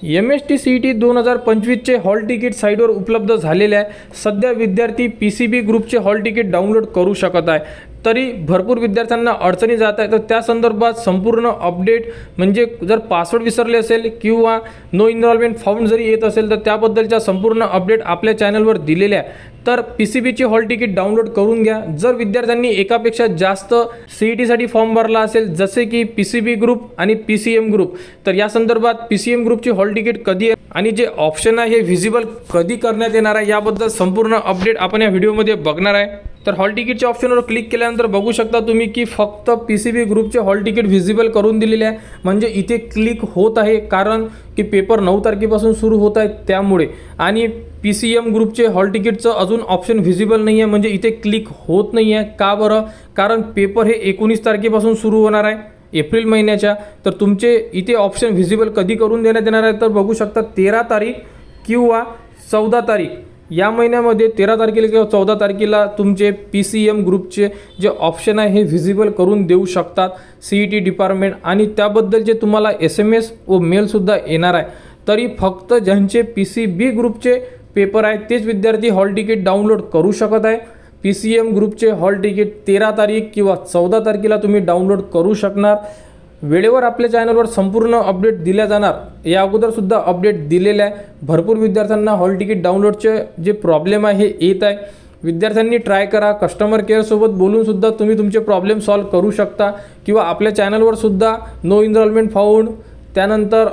MST-CET 2025चे hall ticket साईटवर उपलब्ध झालेले आहे। सध्या विद्यार्थी PCB ग्रुपचे हॉल तिकीट डाउनलोड करू शकत आहे। तरी भरपूर विद्यार्थ्यांना अडचणी जात आहे, तर त्या संदर्भात संपूर्ण अपडेट म्हणजे जर पासवर्ड विसरले असेल किंवा नो इनरोलमेंट फाउंड जरी येत असेल तर त्याबद्दलच्या संपूर्ण अपडेट आपल्या चॅनलवर दिलेले आहे। तर PCBचे हॉल तिकीट डाउनलोड करून घ्या। जर विद्यार्थ्यांनी एकापेक्षा जास्त CET साठी फॉर्म भरला असेल जसे की PCB ग्रुप आणि PCM ग्रुप, तर या संदर्भात PCM ग्रुपची हॉल तिकीट कधी आणि जे ऑप्शन आहे हे व्हिजिबल कधी करण्यात येणार आहे याबद्दल संपूर्ण अपडेट आपण या व्हिडिओमध्ये बघणार आहे। तर हॉल तिकीटच्या ऑप्शनवर क्लिक केल्यानंतर बघू शकता तुम्ही की फक्त PCB ग्रुपचे हॉल तिकीट व्हिजिबल करून दिलेले आहे। म्हणजे इथे क्लिक होत आहे कारण की पेपर 9 तारखेपासून सुरू होत आहे त्यामुळे, आणि PCM ग्रुपचे हॉल तिकीटचं अजून ऑप्शन व्हिजिबल नाही आहे, म्हणजे इथे क्लिक होत नाही आहे। का बरं? कारण पेपर हे 19 तारखेपासून सुरू होणार आहे एप्रिल महिन्याच्या। तर तुमचे इथे ऑप्शन व्हिजिबल कधी करून देण्यात येणार आहे तर बघू शकता 13 तारीख किंवा 14 तारीख या महिन्यामध्ये 13 तारखेला किंवा 14 तारखेला तुमचे PCM ग्रुपचे जे ऑप्शन आहे हे व्हिजिबल करून देऊ शकतात CET डिपार्टमेंट, आणि त्याबद्दलचे तुम्हाला SMS व मेलसुद्धा येणार आहे। तरी फक्त ज्यांचे PCB ग्रुपचे पेपर आहेत तेच विद्यार्थी हॉल तिकीट डाउनलोड करू शकत आहे। PCM ग्रुपचे हॉल तिकीट 13 तारीख किंवा 14 तारखेला तुम्ही डाउनलोड करू शकणार। वेळेवर आपल्या चॅनलवर संपूर्ण अपडेट दिल्या जाणार, या अगोदर सुद्धा अपडेट दिलेले आहे। भरपूर विद्यार्थ्यांना हॉल तिकीट डाउनलोडचे जे प्रॉब्लेम आहे हे येत आहे। विद्यार्थ्यांनी ट्राय करा, कस्टमर केअर सोबत बोलून सुद्धा तुम्ही तुमचे प्रॉब्लेम सॉल्व्ह करू शकता, किंवा आपल्या चॅनलवर सुद्धा नो इनरोलमेंट फाउंड, त्यानंतर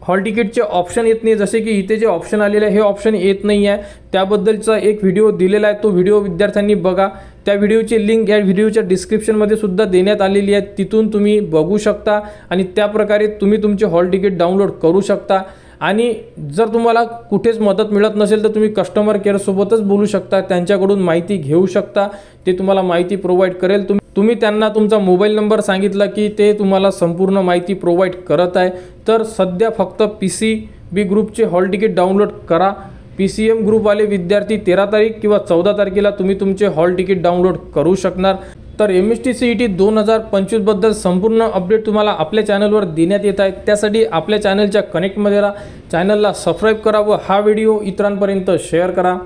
हॉल तिकीटचे ऑप्शन येत नाही, जसे की इथे जे ऑप्शन आलेले आहे हे ऑप्शन येत नाही आहे, त्याबद्दलचा एक व्हिडिओ दिलेला आहे। तो व्हिडिओ विद्यार्थ्यांनी बघा। त्या व्हिडिओची लिंक या व्हिडिओच्या डिस्क्रिप्शनमध्ये सुद्धा देण्यात आलेली आहे, तिथून तुम्ही बघू शकता आणि त्या प्रकारे तुम्ही तुमचे हॉल तिकीट डाउनलोड करू शकता। आणि जर तुम्हाला कुठेच मदत मिळत नसेल तर तुम्ही कस्टमर केअर सोबतच बोलू शकता, त्यांच्याकडून माहिती घेऊ शकता, ते तुम्हाला माहिती प्रोव्हाइड करेल। तुम्ही त्यांना तुमचा मोबाईल नंबर सांगितला की ते तुम्हाला संपूर्ण माहिती प्रोव्हाइड करत आहे। तर सध्या फक्त PCB ग्रुपचे हॉल तिकीट डाउनलोड करा। PCM ग्रुपवाले विद्यार्थी 13 तारीख किंवा 14 तारखेला तुम्ही तुमचे हॉल तिकीट डाउनलोड करू शकणार। तर MST-CET 2025 बद्दल संपूर्ण अपडेट तुम्हाला आपल्या चॅनलवर देण्यात येत आहे। त्यासाठी आपल्या चॅनलच्या कनेक्टमध्ये राहा, चॅनलला सबस्क्राईब करा व हा व्हिडिओ इतरांपर्यंत शेअर करा।